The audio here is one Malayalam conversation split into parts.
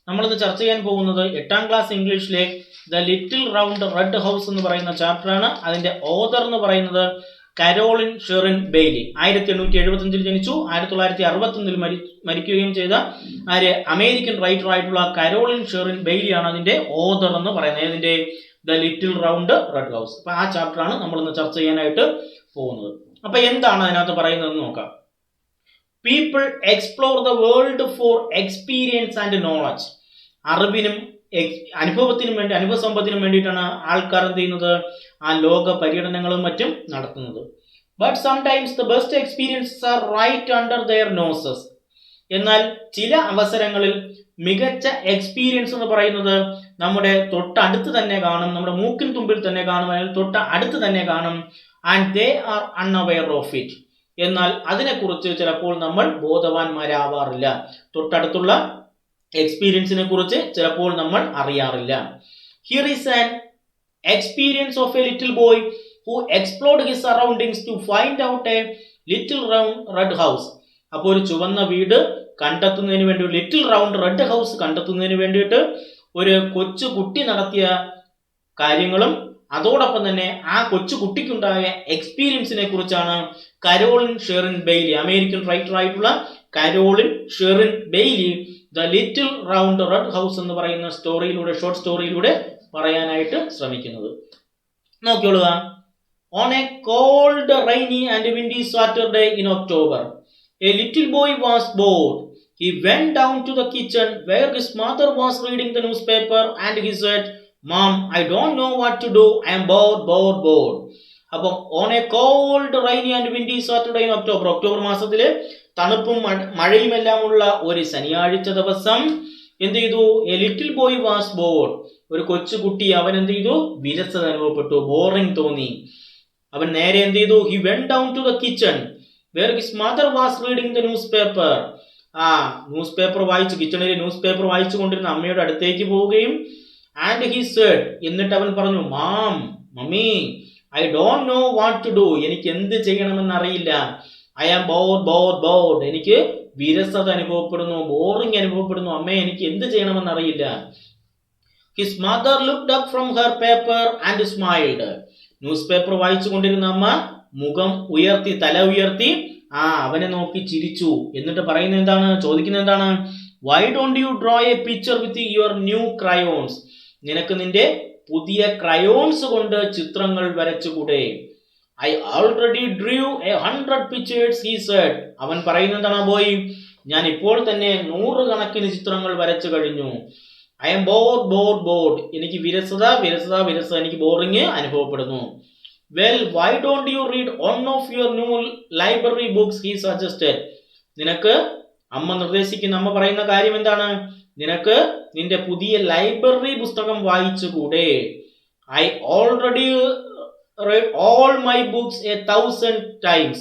നമ്മളിത് ചർച്ച ചെയ്യാൻ പോകുന്നത് 8ാം ക്ലാസ് ഇംഗ്ലീഷിലെ the little round red house എന്ന് പറയുന്ന ചാപ്റ്ററാണ്. അതിന്റെ ഓതർ എന്ന് പറയുന്നത് കരോളിൻ ഷെറിൻ ബെയ്ലി. 1875 ജനിച്ചു, 1961 മരിക്കുകയും ചെയ്ത അമേരിക്കൻ റൈറ്റർ ആയിട്ടുള്ള കരോളിൻ ഷെറിൻ ബെയ്ലിയാണ് അതിന്റെ ഓതർ എന്ന് പറയുന്നത്. ഇതിന്റെ the little round red house. അപ്പൊ ആ ചാപ്റ്ററാണ് നമ്മൾ ഇന്ന് ചർച്ച ചെയ്യാനായിട്ട് പോകുന്നത്. അപ്പൊ എന്താണ് അതിനകത്ത് പറയുന്നത് നോക്കാം. People explore the world for experience and knowledge. അറിവിനും അനുഭവത്തിനും വേണ്ടി, അനുഭവസമ്പത്തിനും വേണ്ടിയിട്ടാണ് ആൾക്കാർ എന്ത് ചെയ്യുന്നത്, ആ ലോക പര്യടനങ്ങളും മറ്റും നടത്തുന്നത്. But sometimes the best experiences are right under their noses. എന്നാൽ ചില അവസരങ്ങളിൽ മികച്ച എക്സ്പീരിയൻസ് എന്ന് പറയുന്നത് നമ്മുടെ തൊട്ടടുത്ത് തന്നെ കാണും, നമ്മുടെ മൂക്കിൻ തുമ്പിൽ തന്നെ കാണും, അല്ലെങ്കിൽ തൊട്ട അടുത്ത് തന്നെ കാണും. And they are unaware of it. എന്നാൽ അതിനെക്കുറിച്ച് ചിലപ്പോൾ നമ്മൾ ബോധവാന്മാരാവാറില്ല. തൊട്ടടുത്തുള്ള എക്സ്പീരിയൻസിനെ കുറിച്ച് ചിലപ്പോൾ നമ്മൾ അറിയാറില്ല. Here is an experience of a little boy who explored his surroundings to find out a little round red house. അപ്പോൾ ഒരു ചുവന്ന വീട് കണ്ടെത്തുന്നതിന് വേണ്ടി, ലിറ്റിൽ റൗണ്ട് റെഡ് ഹൗസ് കണ്ടെത്തുന്നതിന് വേണ്ടിയിട്ട് ഒരു കൊച്ചു കുട്ടി നടത്തിയ കാര്യങ്ങളും അതോടൊപ്പം തന്നെ ആ കൊച്ചു കുട്ടിക്കുണ്ടായ എക്സ്പീരിയൻസിനെ കുറിച്ചാണ് Carolyn Sherwin Bailey, American writer ആയിട്ടുള്ള Carolyn Sherwin Bailey the little round red house എന്ന് പറയുന്ന സ്റ്റോറിയിലൂടെ, ഷോർട്ട് സ്റ്റോറിയിലൂടെ പറയാനായിട്ട് ശ്രമിക്കുന്നത്. നോക്കിയോളുക. On a cold rainy and windy Saturday in October a little boy was bored. He went down to the kitchen where his mother was reading the newspaper and he said, "Mom, I don't know what to do. I am bored." അപ്പം on a cold rainy and windy Saturday in October, October മാസത്തില് തണുപ്പും മഴയുമെല്ലാം ഉള്ള ഒരു ശനിയാഴ്ച ദിവസം എന്ത് ചെയ്തു? A little boy was bored. ഒരു കൊച്ചു കുട്ടി, അവൻ എന്ത് ചെയ്തു? വിരസത അനുഭവപ്പെട്ടു, ബോറിംഗ് തോന്നി. അവൻ നേരെ എന്ത് ചെയ്തു? He went down to the kitchen where his mother was reading the newspaper. Newspaper വായിച്ചു, കിച്ചണിൽ ന്യൂസ് പേപ്പർ വായിച്ചു കൊണ്ടിരുന്ന അമ്മയുടെ അടുത്തേക്ക് പോവുകയും ആൻഡ് ഹി സെഡ്, എന്നിട്ട് അവൻ പറഞ്ഞു, mom, mommy, I don't know what to do. എനിക്ക് എന്ത് ചെയ്യണമെന്ന് അറിയില്ല. I am bored. എനിക്ക് വിരസത അനുഭവപ്പെടുന്നു, ബോറിംഗ് അനുഭവപ്പെടുന്നു. അമ്മേ, എനിക്ക് എന്ത് ചെയ്യണമെന്ന് അറിയില്ല. His mother looked up from her paper and smiled. News paper വായിച്ചു കൊണ്ടിരുന്ന അമ്മ മുഖം ഉയർത്തി, തല ഉയർത്തി അവനെ നോക്കി ചിരിച്ചു. എന്നിട്ട് പറയുന്നത് എന്താണ്? ചോദിക്കുന്നത് എന്താണ്? Why don't you draw a picture with your new crayons. നിനക്ക് നിന്റെ പുതിയ ക്രയോൺസ് കൊണ്ട് ചിത്രങ്ങൾ വരച്ചുകൂടെ? I already drew 100 pictures, he said. അവൻ പറയുന്നത് എന്താണ്? ബോയ്, ഞാൻ ഇപ്പോൾ തന്നെ 100 കണക്കിന് ചിത്രങ്ങൾ വരച്ചു കഴിഞ്ഞു. I M board. എനിക്ക് വിരസത, എനിക്ക് ബോറിംഗ് അനുഭവപ്പെടുന്നു. Well, Y don't you read one of your new library books, he suggested. നിനക്ക് അമ്മ നിർദ്ദേശിക്കുന്ന, അമ്മ പറയുന്ന കാര്യം എന്താണ്? നിനക്ക് നിന്റെ പുതിയ ലൈബ്രറി പുസ്തകം വായിച്ചുകൂടെ? I already read all my books 1,000 times.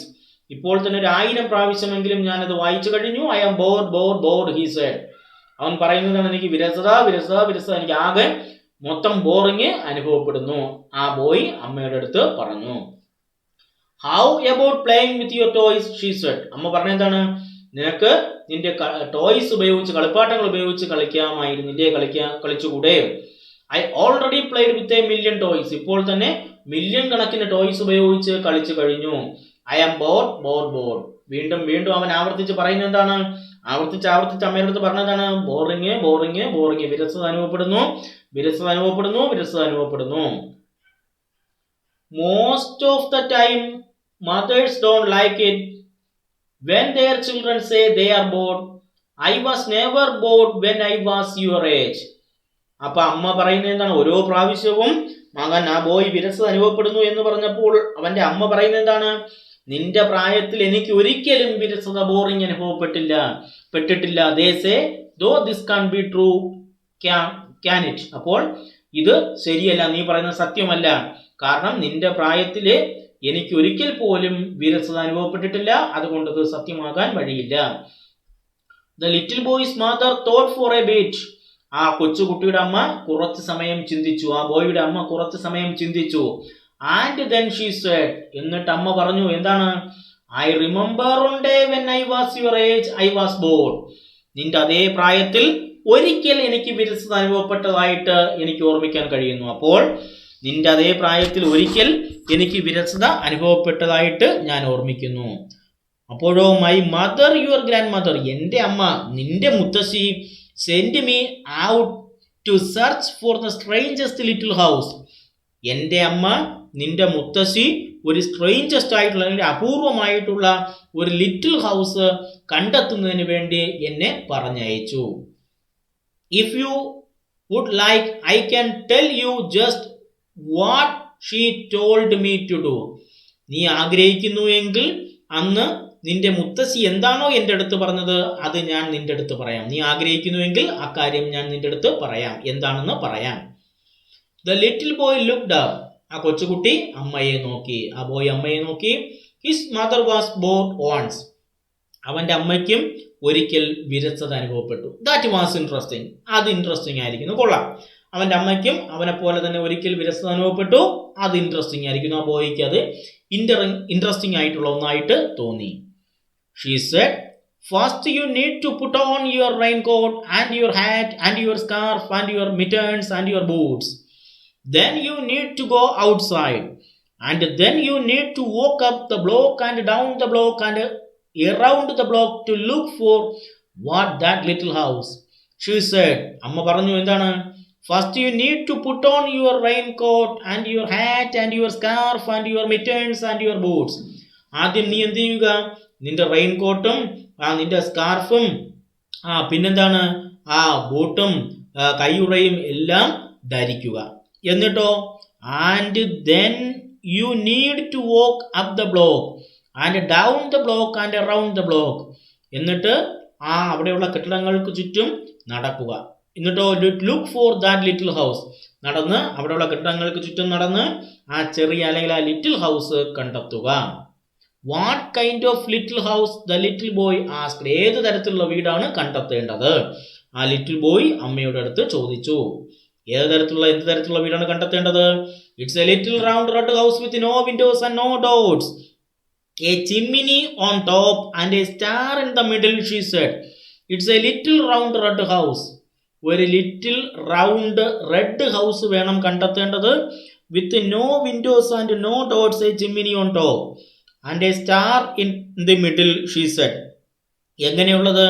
ഇപ്പോൾ തന്നെ 1000 പ്രാവശ്യമെങ്കിലും ഞാനത് വായിച്ചു കഴിഞ്ഞു. I am bored, he said. അവൻ പറയുന്നതാണ്, എനിക്ക് വിരസത, എനിക്ക് ആകെ മൊത്തം ബോറിംഗ് അനുഭവപ്പെടുന്നു. ആ ബോയ് അമ്മയുടെ അടുത്ത് പറഞ്ഞു. How about playing with your toys, she said. അമ്മ പറഞ്ഞ എന്താണ്? നിനക്ക് നിന്റെ ടോയ്സ് ഉപയോഗിച്ച്, കളിപ്പാട്ടങ്ങൾ ഉപയോഗിച്ച് കളിക്കാമായിരുന്നില്ലേ, കളിച്ചുകൂടെ? I already played with 1,000,000 toys. ഇപ്പോൾ തന്നെ 1,000,000 കണക്കിന് ടോയ്സ് ഉപയോഗിച്ച് കളിച്ചു കഴിഞ്ഞു. I am bored. വീണ്ടും അവൻ ആവർത്തിച്ച് പറയുന്നത് എന്താണ്? ആവർത്തിച്ച് അമ്മയുടെ അടുത്ത് പറഞ്ഞതാണ്, ബോറിംഗ്, വിരസത അനുഭവപ്പെടുന്നു. Most of the time mothers don't like it when their children say they are bored. I was never bored when I was your age. അപ്പൊ അമ്മ പറയുന്നത് എന്താണ്? ഓരോ പ്രാവശ്യവും മകൻ, ആ ബോയ് വിരസത അനുഭവപ്പെടുന്നു എന്ന് പറഞ്ഞപ്പോൾ അവന്റെ അമ്മ പറയുന്നത് എന്താണ്? നിന്റെ പ്രായത്തിൽ എനിക്ക് ഒരിക്കലും വിരസത, boring അനുഭവപ്പെട്ടിട്ടില്ല. They say, though this can't be true, can it? അപ്പോൾ ഇത് ശരിയല്ല, നീ പറയുന്നത് സത്യമല്ല. കാരണം നിന്റെ പ്രായത്തില് എനിക്ക് ഒരിക്കൽ പോലും വിരസത അനുഭവപ്പെട്ടിട്ടില്ല, അതുകൊണ്ട് ഇത് സത്യമാകാൻ വഴിയില്ല. The little boy's mother thought for a bit. ആ കൊച്ചുകുട്ടിയുടെ അമ്മ കുറച്ച് സമയം ചിന്തിച്ചു. ആ ബോയുടെ അമ്മ കുറച്ച് സമയം ചിന്തിച്ചു. And then she said, എന്നിട്ട് അമ്മ പറഞ്ഞു, എന്താണ്? I remember one day when I was your age, I was bored. നിന്റെ അതേ പ്രായത്തിൽ ഒരിക്കൽ എനിക്ക് വിരസത അനുഭവപ്പെട്ടതായിട്ട് എനിക്ക് ഓർമ്മിക്കാൻ കഴിയുന്നു. അപ്പോൾ നിന്റെ അതേ പ്രായത്തിൽ ഒരിക്കൽ എനിക്ക് വിരസത അനുഭവപ്പെട്ടതായിട്ട് ഞാൻ ഓർമ്മിക്കുന്നു. അപ്പോഴോ my mother your grandmother, എൻ്റെ അമ്മ നിന്റെ മുത്തശ്ശി, send me out to search for the strangest little house, എൻ്റെ അമ്മ നിന്റെ മുത്തശ്ശി ഒരു സ്ട്രേഞ്ചസ്റ്റ് ആയിട്ടുള്ള അല്ലെങ്കിൽ അപൂർവമായിട്ടുള്ള ഒരു ലിറ്റിൽ ഹൗസ് കണ്ടെത്തുന്നതിന് വേണ്ടി എന്നെ പറഞ്ഞയച്ചു. If you would like I can tell you just what she told me to do, നീ ആഗ്രഹിക്കുന്നു എങ്കിൽ അന്ന് നിന്റെ മുത്തശ്ശി എന്താണോ എൻ്റെ അടുത്ത് പറഞ്ഞത് അത് ഞാൻ നിന്റെ അടുത്ത് പറയാം. നീ ആഗ്രഹിക്കുന്നുവെങ്കിൽ അക്കാര്യം ഞാൻ നിന്റെ അടുത്ത് പറയാം, എന്താണെന്ന് പറയാം. The little boy looked up, ആ കൊച്ചുകുട്ടി അമ്മയെ നോക്കി. ആ ബോയ് അമ്മയെ നോക്കി. His mother was bored once, അവൻ്റെ അമ്മയ്ക്കും ഒരിക്കൽ വിരസത അനുഭവപ്പെട്ടു. ദാറ്റ് വാസ് ഇൻട്രസ്റ്റിംഗ്, അത് ഇൻട്രസ്റ്റിംഗ് ആയിരിക്കുന്നു, കൊള്ളാം. അവൻ്റെ അമ്മയ്ക്കും അവനെ പോലെ തന്നെ ഒരിക്കൽ വിരസത അനുഭവപ്പെട്ടു, അത് ഇൻട്രസ്റ്റിംഗ് ആയിരിക്കുന്നു. ആ ബോയ്ക്ക് അത് ഇൻട്രസ്റ്റിംഗ് ആയിട്ടുള്ള ഒന്നായിട്ട് തോന്നി. She said, first you need to put on your raincoat and your hat and your scarf and your mittens and your boots. Then you need to go outside. And then you need to walk up the block and down the block and around the block to look for what that little house. She said, Amma പറഞ്ഞു എന്താണ്? First you need to put on your raincoat and your hat and your scarf and your mittens and your boots. ആദ്യം നീ എന്ത് ചെയ്യുക? നിന്റെ റെയിൻകോട്ടും നിന്റെ സ്കാർഫും പിന്നെന്താണ് ബൂട്ടും കൈയുറയും എല്ലാം ധരിക്കുക. എന്നിട്ടോ and then you need to walk up the block and down the block and around the block. എന്നിട്ട് അവിടെയുള്ള കെട്ടിടങ്ങൾക്ക് ചുറ്റും നടക്കുക. എന്നിട്ടോ look for that little house, നടന്ന് അവിടെയുള്ള കെട്ടിടങ്ങൾക്ക് ചുറ്റും നടന്ന് ആ ചെറിയ അല്ലെങ്കിൽ ആ ലിറ്റിൽ ഹൗസ് കണ്ടെത്തുക. What kind of little house the little boy asked, ഏത് തരത്തിലുള്ള വീടാണ് കണ്ടെത്തേണ്ടത്? ആ ലിറ്റിൽ ബോയ് അമ്മയുടെ അടുത്ത് ചോദിച്ചു. എന്ത് തരത്തിലുള്ള വീടാണ് കണ്ടെത്തേണ്ടത്? It's a little round red house with no windows and no doors, a chimney on top and a star in the middle, she said. It's a little round red house, ഒരു ലിറ്റിൽ റൗണ്ട് റെഡ് ഹൗസ് വേണം കണ്ടെത്തേണ്ടത്. With no windows and no doors, a chimney on top and a star in the middle, she said. എങ്ങനെയുള്ളത്?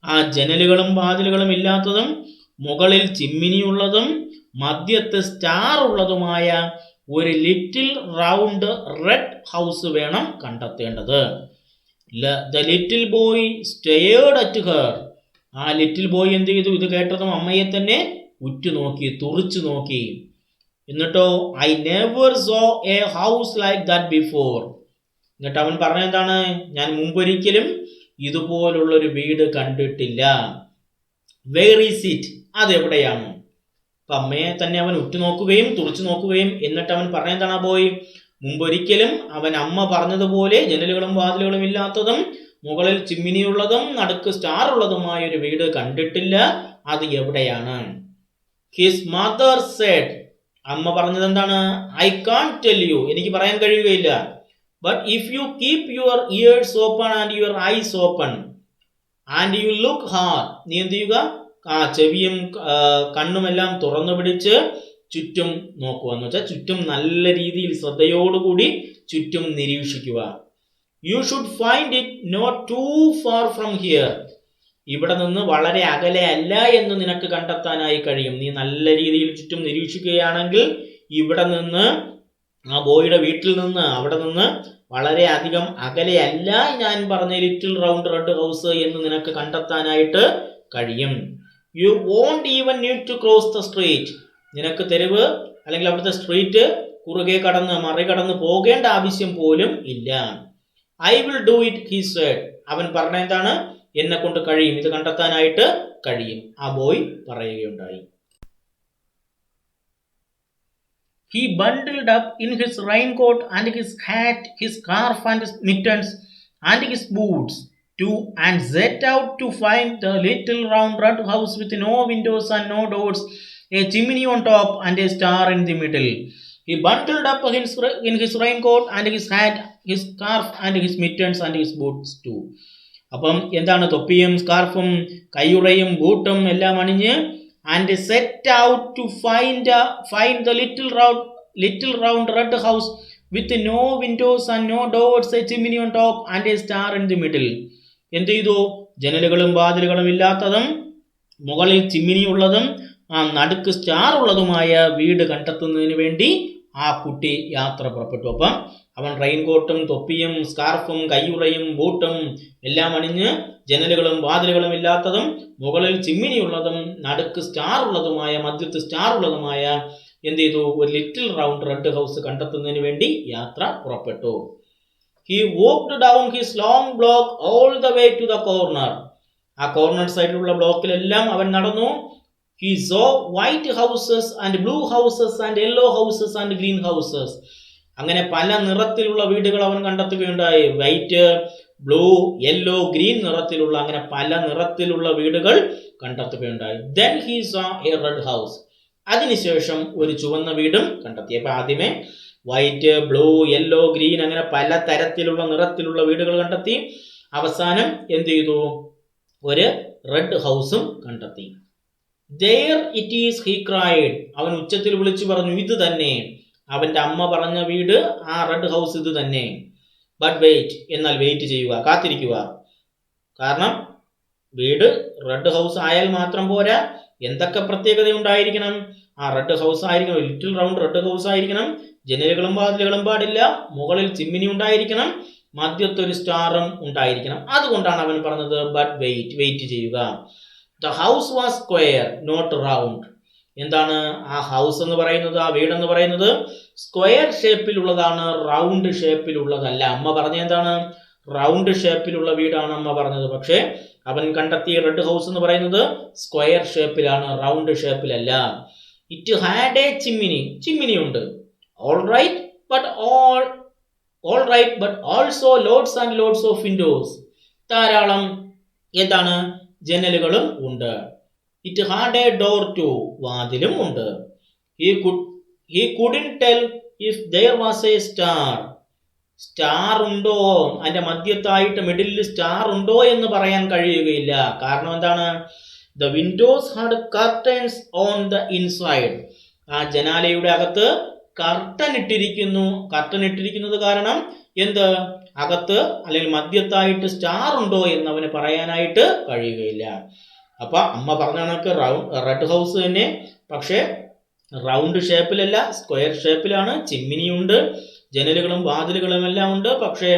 ആ ജനലുകളും വാതിലുകളും ഇല്ലാത്തതും മുകളിൽ ചിമ്മിനിയുള്ളതും മധ്യത്ത് സ്റ്റാർ ഉള്ളതുമായ ഒരു ലിറ്റിൽ റൗണ്ട് റെഡ് ഹൗസ് വേണം കണ്ടെത്തേണ്ടത്. The little boy stared at her, ആ ലിറ്റിൽ ബോയ് എന്ത് ചെയ്തു? ഇത് കേട്ടതും അമ്മയെ തന്നെ ഉറ്റുനോക്കി, തുറിച്ചു നോക്കി. എന്നിട്ടോ I never so A house like that before, എന്നിട്ട് അവൻ പറഞ്ഞ എന്താണ്? ഞാൻ മുമ്പൊരിക്കലും ഇതുപോലുള്ളൊരു വീട് കണ്ടിട്ടില്ല. വേർ ഈസ് ഇറ്റ്, അതെവിടെയാണ്? അപ്പൊ അമ്മയെ തന്നെ അവൻ ഉറ്റുനോക്കുകയും തുറച്ചു നോക്കുകയും എന്നിട്ട് അവൻ പറഞ്ഞ എന്താണ്? പോയി മുമ്പൊരിക്കലും അവൻ അമ്മ പറഞ്ഞതുപോലെ ജനലുകളും വാതിലുകളും ഇല്ലാത്തതും മുകളിൽ ചിമ്മിനിയുള്ളതും നടുക്ക് സ്റ്റാർ ഉള്ളതുമായ ഒരു വീട് കണ്ടിട്ടില്ല, അത് എവിടെയാണ്? ഹിസ് മദർ സെഡ്, അമ്മ പറഞ്ഞത് എന്താണ്? ഐ കാൺ ടെൽ യു, എനിക്ക് പറയാൻ കഴിയുകയില്ല. But if you keep your ears open and your eyes open and you look hard, നീ എന്ത് ചെയ്യുക? ചെവിയും കണ്ണുമെല്ലാം തുറന്നു പിടിച്ച് ചുറ്റും നോക്കുക, എന്ന് വെച്ചാൽ ചുറ്റും നല്ല രീതിയിൽ ശ്രദ്ധയോടുകൂടി ചുറ്റും നിരീക്ഷിക്കുക. You should find it not too far from here, ഇവിടെ നിന്ന് വളരെ അകലെ അല്ല എന്ന് നിനക്ക് കണ്ടെത്താനായി കഴിയും. നീ നല്ല രീതിയിൽ ചുറ്റും നിരീക്ഷിക്കുകയാണെങ്കിൽ ഇവിടെ നിന്ന്, ആ ബോയുടെ വീട്ടിൽ നിന്ന്, അവിടെ നിന്ന് വളരെ അധികം അകലെയല്ല ഞാൻ പറഞ്ഞ ലിറ്റിൽ റൗണ്ട് റെഡ് ഹൗസ് എന്ന് നിനക്ക് കണ്ടെത്താനായിട്ട് കഴിയും. You won't even need to cross the street, നിനക്ക് തെരുവ് അല്ലെങ്കിൽ അവിടുത്തെ സ്ട്രീറ്റ് കുറുകെ മറികടന്ന് പോകേണ്ട ആവശ്യം പോലും ഇല്ല. I will do it, he said, അവൻ പറഞ്ഞ എന്താണ്? എന്നെ കൊണ്ട് കഴിയും, ഇത് കണ്ടെത്താനായിട്ട് കഴിയും, ആ ബോയ് പറയുകയുണ്ടായി. He bundled up in his raincoat and his hat, his scarf and his mittens and his boots too, and set out to find the little round red house with no windows and no doors, a chimney on top and a star in the middle. He bundled up in his raincoat and his hat, his scarf and his mittens and his boots too. അപ്പം എന്താണ്, തൊപ്പിയും സ്കാർഫും കയ്യുറയും ബൂട്ടും എല്ലാം അണിഞ്ഞ് and set out to find the little round red house with no windows and no doors, a chimney on top and a star in the middle. എന്ത് ചെയ്തു? ജനലുകളും വാതിലുകളും ഇല്ലാത്തതും മുകളിൽ ചിമ്മിനി ഉള്ളതും നടുക്ക് സ്റ്റാർ ഉള്ളതുമായ വീട് കണ്ടെത്തുന്നതിന് വേണ്ടി ആ കുട്ടി യാത്ര പുറപ്പെട്ടു. അപ്പം അവൻ റെയിൻകോട്ടും തൊപ്പിയും സ്കാർഫും കയ്യുറയും ബൂട്ടും എല്ലാം അണിഞ്ഞ് ജനലുകളും വാതിലുകളും ഇല്ലാത്തതും മുകളിൽ ചിമ്മിനി ഉള്ളതും നടുക്ക് സ്റ്റാർ ഉള്ളതുമായ മധ്യത്ത് സ്റ്റാർ ഉള്ളതുമായ എന്ത് ചെയ്തു? ഒരു ലിറ്റിൽ റൗണ്ട് റെഡ് ഹൗസ് കണ്ടെത്തുന്നതിന് വേണ്ടി യാത്ര പുറപ്പെട്ടു. He walked down his long block all the way to the corner. ആ കോർണർ സൈഡിലുള്ള ബ്ലോക്കിലെല്ലാം അവൻ നടന്നു. He saw white houses and blue houses and yellow houses and green houses. അങ്ങനെ പല നിറത്തിലുള്ള വീടുകൾ അവൻ കണ്ടെത്തുകയുണ്ടായി. വൈറ്റ്, ബ്ലൂ, യെല്ലോ, ഗ്രീൻ നിറത്തിലുള്ള, അങ്ങനെ പല നിറത്തിലുള്ള വീടുകൾ കണ്ടെത്തുകയുണ്ടായി. Then he saw a red house. അതിനുശേഷം ഒരു ചുവന്ന വീടും കണ്ടെത്തി. അപ്പൊ ആദ്യമേ വൈറ്റ്, ബ്ലൂ, യെല്ലോ, ഗ്രീൻ അങ്ങനെ പല തരത്തിലുള്ള നിറത്തിലുള്ള വീടുകൾ കണ്ടെത്തി. അവസാനം എന്ത് ചെയ്തു? ഒരു റെഡ് ഹൗസും കണ്ടെത്തി. There it is, he cried. അവൻ ഉച്ചത്തിൽ വിളിച്ചു പറഞ്ഞു, ഇത് തന്നെ. അവന്റെ അമ്മ പറഞ്ഞ വീട്, ആ റെഡ് ഹൗസ് ഇത് തന്നെ. ബട്ട് വെയിറ്റ്, എന്നാൽ വെയിറ്റ് ചെയ്യുക, കാത്തിരിക്കുക. കാരണം വീട് റെഡ് ഹൗസ് ആയാൽ മാത്രം പോരാ, എന്തൊക്കെ പ്രത്യേകത ഉണ്ടായിരിക്കണം? ആ റെഡ് ഹൗസ് ആയിരിക്കണം, ലിറ്റിൽ റൗണ്ട് റെഡ് ഹൗസ് ആയിരിക്കണം, ജനലുകളും വാതിലുകളും പാടില്ല, മുകളിൽ ചിമ്മിനി ഉണ്ടായിരിക്കണം, മധ്യത്തൊരു സ്റ്റാറും ഉണ്ടായിരിക്കണം. അതുകൊണ്ടാണ് അവൻ പറഞ്ഞത് ബട്ട് വെയിറ്റ് ചെയ്യുക. The house was square, not round. എന്താണ് ആ ഹൗസ് എന്ന് പറയുന്നത്, ആ വീടെന്ന് പറയുന്നത് സ്ക്വയർ ഷേപ്പിലുള്ളതാണ്, റൗണ്ട് ഷേപ്പിലുള്ളതല്ല. അമ്മ പറഞ്ഞ എന്താണ്? റൗണ്ട് ഷേപ്പിലുള്ള വീടാണ് അമ്മ പറഞ്ഞത്. പക്ഷേ അവൻ കണ്ടെത്തിയ റെഡ് ഹൗസ് എന്ന് പറയുന്നത് സ്ക്വയർ ഷേപ്പിലാണ്, റൗണ്ട് ഷേപ്പിലല്ല. ഇറ്റ് ഹാഡ് എ ചിമ്മിനി ഉണ്ട്. All right but also loads and loads of windows. ധാരാളം എന്താണ്? ജനലുകളും ഉണ്ട്. It had a door too, വാതിലും ഉണ്ട്. He couldn't tell if there was a star. Star ഉണ്ടോ, അതിന്റെ മധ്യത്തായിട്ട് മിഡിലിൽ സ്റ്റാർ ഉണ്ടോ എന്ന് പറയാൻ കഴിയുകയില്ല. കാരണം എന്താണ്? The windows had curtains on the inside. ആ ജനാലയുടെ അകത്ത് കർട്ടൻ ഇട്ടിരിക്കുന്നത് കാരണം എന്ത്? അകത്ത് അല്ലെങ്കിൽ മധ്യത്തായിട്ട് സ്റ്റാർ ഉണ്ടോ എന്ന് അവന് പറയാനായിട്ട് കഴിയുകയില്ല. അപ്പൊ അമ്മ പറഞ്ഞ കണക്ക് റെഡ് ഹൗസ് തന്നെ, പക്ഷെ റൗണ്ട് ഷേപ്പിലല്ല, സ്ക്വയർ ഷേപ്പിലാണ്. ചിമ്മിനിയുണ്ട്, ജനലുകളും വാതിലുകളും എല്ലാം ഉണ്ട്. പക്ഷേ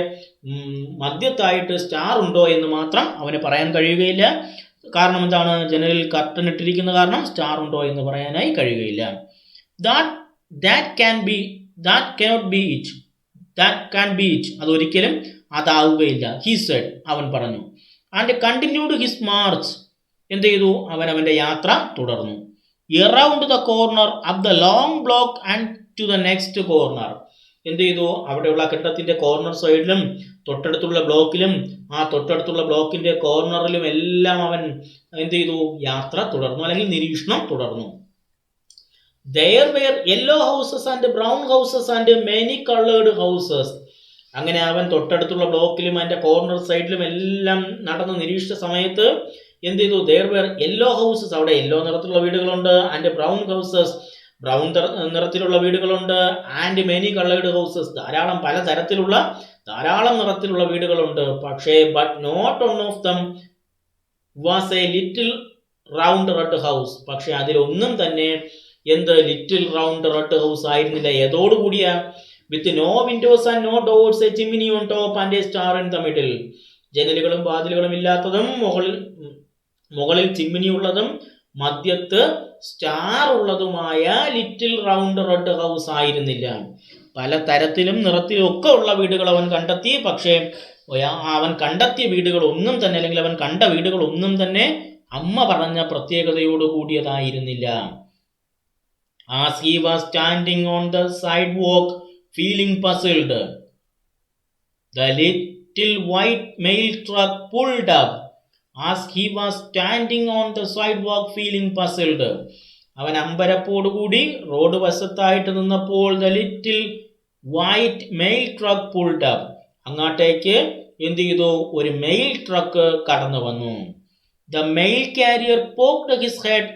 മധ്യത്തായിട്ട് സ്റ്റാർ ഉണ്ടോ എന്ന് മാത്രം അവന് പറയാൻ കഴിയുകയില്ല. കാരണം എന്താണ്? ജനലിൽ കർട്ടൻ ഇട്ടിരിക്കുന്ന കാരണം സ്റ്റാർ ഉണ്ടോ എന്ന് പറയാനായി കഴിയുകയില്ല. That can be it. അതൊരിക്കലും അതാവുകയില്ല. He said, അവൻ പറഞ്ഞു. And continued his march. എന്ത് ചെയ്തു? അവന്റെ യാത്ര തുടർന്നു. Around the corner, up the long block and to the next corner. എന്ത് ചെയ്തു? അവിടെയുള്ള കെട്ടിടത്തിന്റെ കോർണർ സൈഡിലും തൊട്ടടുത്തുള്ള ബ്ലോക്കിലും ആ തൊട്ടടുത്തുള്ള ബ്ലോക്കിന്റെ കോർണറിലും എല്ലാം അവൻ എന്ത് ചെയ്തു? യാത്ര തുടർന്നു, അല്ലെങ്കിൽ നിരീക്ഷണം തുടർന്നു. There were yellow houses and brown houses and many colored houses. അങ്ങനെ അവൻ തൊട്ടടുത്തുള്ള ബ്ലോക്കിലും അതിന്റെ കോർണർ സൈഡിലും എല്ലാം നടന്ന് നിരീക്ഷിച്ച സമയത്ത് എന്ത് ചെയ്തു? There were yellow houses, അവിടെ യെല്ലോ നിറത്തിലുള്ള വീടുകളുണ്ട്. ആൻഡ് ബ്രൗൺ ഹൗസസ്, ബ്രൗൺ നിറത്തിലുള്ള വീടുകളുണ്ട്. ആൻഡ് മെനി കളേർഡ് ഹൗസസ്, ധാരാളം നിറത്തിലുള്ള വീടുകളുണ്ട്. പക്ഷേ but not one of them was a little round red house. പക്ഷെ അതിലൊന്നും തന്നെ എന്ത്? ലിറ്റിൽ റൗണ്ട് റെഡ് ഹൗസ് ആയിരുന്നില്ല. ഏതോടുകൂടിയ? With no windows and no doors, a chimney on top and a star in the middle. ജനലുകളും വാതിലുകളും ഇല്ലാത്തതും മുകളിൽ ചിമ്മിനി ഉള്ളതും മധ്യത്ത് സ്റ്റാർ ഉള്ളതുമായ ലിറ്റിൽ റൗണ്ട് റെഡ് ഹൗസ് ആയിരുന്നില്ല. പല തരത്തിലും നിറത്തിലും ഒക്കെ ഉള്ള വീടുകൾ അവൻ കണ്ടെത്തി. പക്ഷേ അവൻ കണ്ടെത്തിയ വീടുകൾ ഒന്നും തന്നെ, അല്ലെങ്കിൽ അവൻ കണ്ട വീടുകൾ ഒന്നും തന്നെ അമ്മ പറഞ്ഞ പ്രത്യേകതയോട് കൂടിയതായിരുന്നില്ല. As he was standing on the sidewalk feeling puzzled, the little white mail truck pulled up. As he was standing on the sidewalk feeling puzzled, അവൻ അമ്പരപ്പോടുകൂടി റോഡ് വശത്തായിട്ട് നിന്നപ്പോൾ the little white mail truck pulled up, അങ്ങോട്ടേക്ക് എന്ത് ചെയ്തു? ഒരു മെയിൽ ട്രക്ക് കടന്നു വന്നു. The mail carrier poked his head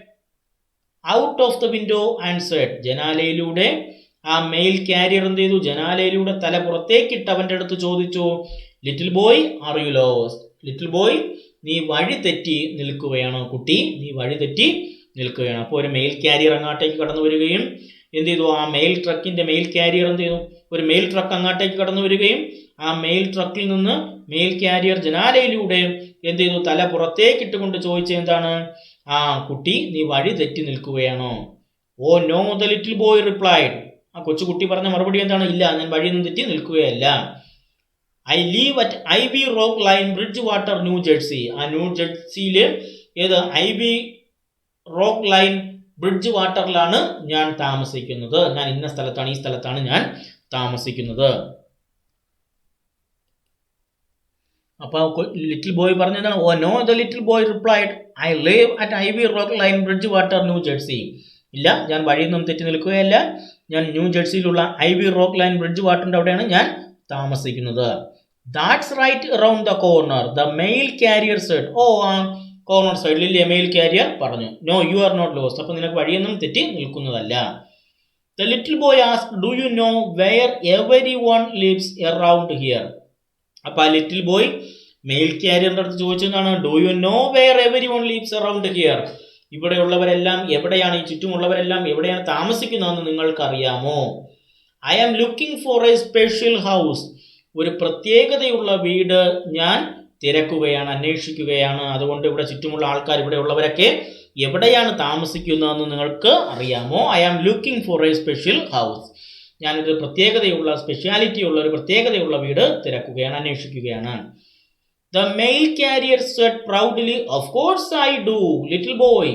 out of the window and said, ജനാലയിലൂടെ ആ മെയിൽ കാരിയർ എന്ത് ചെയ്തു? ജനാലയിലൂടെ തല പുറത്തേക്കിട്ട് അവന്റെ അടുത്ത് ചോദിച്ചു, little boy are you lost? Little boy, നീ വഴി തെറ്റി നിൽക്കുകയാണോ? കുട്ടി, നീ വഴി തെറ്റി നിൽക്കുകയാണ്. അപ്പോൾ ഒരു മെയിൽ കാരിയർ അങ്ങോട്ടേക്ക് കടന്നു വരികയും എന്ത് ചെയ്തു? ആ മെയിൽ ട്രക്കിന്റെ മെയിൽ കാരിയർ എന്ത് ചെയ്തു? ഒരു മെയിൽ ട്രക്ക് അങ്ങോട്ടേക്ക് കടന്നു വരികയും ആ മെയിൽ ട്രക്കിൽ നിന്ന് മെയിൽ കാരിയർ ജനാലയിലൂടെ എന്ത് ചെയ്തു? തല പുറത്തേക്കിട്ടുകൊണ്ട് ചോദിച്ചത് എന്താണ്? ആ കുട്ടി, നീ വഴി തെറ്റി നിൽക്കുകയാണോ? Oh no, the little boy replied. ആ കൊച്ചുകുട്ടി പറഞ്ഞ മറുപടി എന്താണ്? ഇല്ല, ഞാൻ വഴിയൊന്നും തെറ്റി നിൽക്കുകയല്ല. I live at Ivy Rock Line Bridgewater, New Jersey. ആ ന്യൂ ജേഴ്സിയില് ഏത് ഐവി റോക്ക് ലൈൻ ബ്രിഡ്ജ് വാട്ടറിലാണ് ഞാൻ താമസിക്കുന്നത്. ഞാൻ ഇന്ന സ്ഥലത്താണ്, ഈ സ്ഥലത്താണ് ഞാൻ താമസിക്കുന്നത്. അപ്പൊ ലിറ്റിൽ ബോയ് പറഞ്ഞതാണ്, oh no, the little boy replied, I live at Ivy Rock Line Bridgewater, New Jersey. ഇല്ല, ഞാൻ വഴിയൊന്നും തെറ്റി നിൽക്കുകയല്ല, ഞാൻ ന്യൂ ജേഴ്സിയിലുള്ള ഐവി റോക്ക് ലൈൻ ബ്രിഡ്ജ് വാട്ടറിന്റെ അവിടെയാണ് ഞാൻ താമസിക്കുന്നത്. That's right around the corner, the mail carrier said. ഓ, ആ കോർണർ സൈഡിൽ മെയിൽ കാരിയർ പറഞ്ഞു, no you are not lost. അപ്പൊ നിനക്ക് വഴിയൊന്നും തെറ്റി നിൽക്കുന്നതല്ല. The little boy asked, do you know where everyone lives around here? അപ്പൊ ആ ലിറ്റിൽ ബോയ് മെയിൽ കാരിയറിന്റെ അടുത്ത് ചോദിച്ചതാണ്, do you know where everyone lives around here? ഇവിടെയുള്ളവരെല്ലാം എവിടെയാണ്, ഈ ചുറ്റുമുള്ളവരെല്ലാം എവിടെയാണ് താമസിക്കുന്നതെന്ന് നിങ്ങൾക്കറിയാമോ? I am looking for a special house. ഒരു പ്രത്യേകതയുള്ള വീട് ഞാൻ തിരക്കുകയാണ്, അന്വേഷിക്കുകയാണ്. അതുകൊണ്ട് ഇവിടെ ചുറ്റുമുള്ള ആൾക്കാർ, ഇവിടെ ഉള്ളവരൊക്കെ എവിടെയാണ് താമസിക്കുന്നതെന്ന് നിങ്ങൾക്ക് അറിയാമോ? I am looking for a special house. ഞാനൊരു പ്രത്യേകതയുള്ള, സ്പെഷ്യാലിറ്റി ഉള്ള ഒരു പ്രത്യേകതയുള്ള വീട് തിരക്കുകയാണ്, അന്വേഷിക്കുകയാണ്. The mail carrier said proudly, of course I do little boy,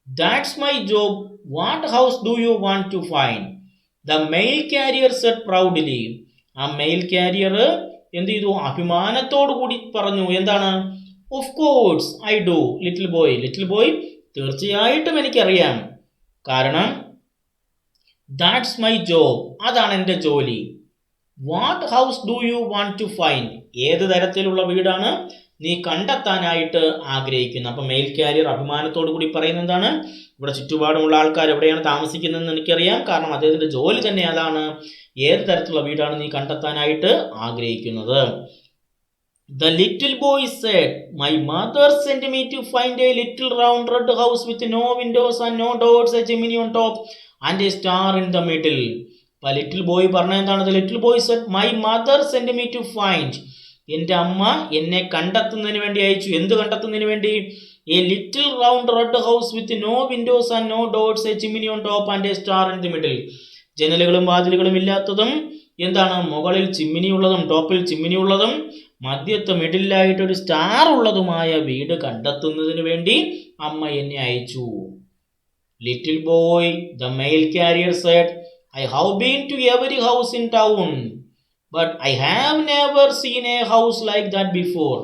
that's my job, what house do you want to find? The mail carrier said proudly. ആ മെയിൽ കാരിയർ എന്ത് ചെയ്തു? അഭിമാനത്തോടു കൂടി പറഞ്ഞു, എന്താണ്? Of course I do little boy, little boy, തീർച്ചയായിട്ടും എനിക്കറിയാം, കാരണം ദാറ്റ്സ് മൈ ജോബ്, അതാണ് എൻ്റെ ജോലി. What house do you want to find? ഏത് തരത്തിലുള്ള വീടാണ് നീ കണ്ടെത്താനായിട്ട് ആഗ്രഹിക്കുന്നത്? അപ്പൊ മെയിൽ കാരിയർ അഭിമാനത്തോടു കൂടി പറയുന്നത് എന്താണ്? ഇവിടെ ചുറ്റുപാടുമുള്ള ആൾക്കാർ എവിടെയാണ് താമസിക്കുന്നതെന്ന് എനിക്കറിയാം, കാരണം അദ്ദേഹത്തിന്റെ ജോലി തന്നെ അതാണ്. ഏത് തരത്തിലുള്ള വീടാണ് നീ കണ്ടെത്താനായിട്ട് ആഗ്രഹിക്കുന്നത്? The little boy said, my mother sent me to find a little round red house with no windows and no doors, a chimney on top and a star in the middle. അപ്പൊ ലിറ്റിൽ ബോയ് പറഞ്ഞ എന്താണ്? The little boy said, my mother sent me to find. എൻ്റെ അമ്മ എന്നെ കണ്ടെത്തുന്നതിന് വേണ്ടി അയച്ചു. എന്ത് കണ്ടെത്തുന്നതിന് വേണ്ടി? A little round red house with no windows and no doors, a chimney on top and a star in the middle. ജനലുകളും വാതിലുകളും ഇല്ലാത്തതും, എന്താണ്, മുകളിൽ ചിമ്മിനി ഉള്ളതും ടോപ്പിൽ ചിമ്മിനി ഉള്ളതും മധ്യത്ത് മിഡിലായിട്ട് ഒരു സ്റ്റാർ ഉള്ളതുമായ വീട് കണ്ടെത്തുന്നതിന് വേണ്ടി അമ്മ എന്നെ അയച്ചു. Little boy, the mail carrier said, I have been to every house in town, but I have never seen a house like that before.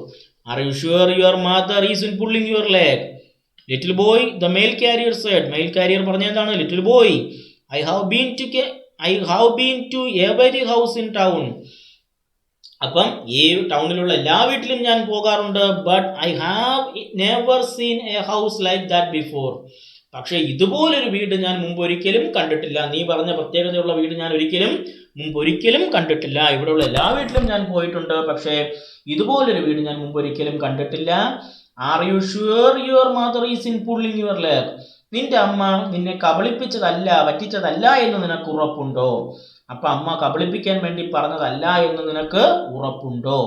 Are you sure your mother is in pulling your leg? Little boy, the mail carrier said. Mail carrier പറഞ്ഞ എന്താണ്? Little boy, I have been to every house in town. അപ്പം ഈ ടൗണിലുള്ള എല്ലാ വീട്ടിലും ഞാൻ പോകാറുണ്ട്. But I have never seen a house like that before. പക്ഷെ ഇതുപോലൊരു വീട് ഞാൻ മുമ്പ് ഒരിക്കലും കണ്ടിട്ടില്ല. നീ പറഞ്ഞ പ്രത്യേകതയുള്ള വീട് ഞാൻ മുമ്പ് ഒരിക്കലും കണ്ടിട്ടില്ല. ഇവിടെയുള്ള എല്ലാ വീട്ടിലും ഞാൻ പോയിട്ടുണ്ട്, പക്ഷേ ഇതുപോലൊരു വീട് ഞാൻ മുമ്പ് ഒരിക്കലും കണ്ടിട്ടില്ല. R you sure your mother is in pulling your leg? നിന്റെ അമ്മ നിന്നെ കബളിപ്പിച്ചതല്ല, പറ്റിച്ചതല്ല എന്ന് നിനക്ക് ഉറപ്പുണ്ടോ? അപ്പൊ അമ്മ കബളിപ്പിക്കാൻ വേണ്ടി പറഞ്ഞതല്ല എന്ന് നിനക്ക് ഉറപ്പുണ്ടോ?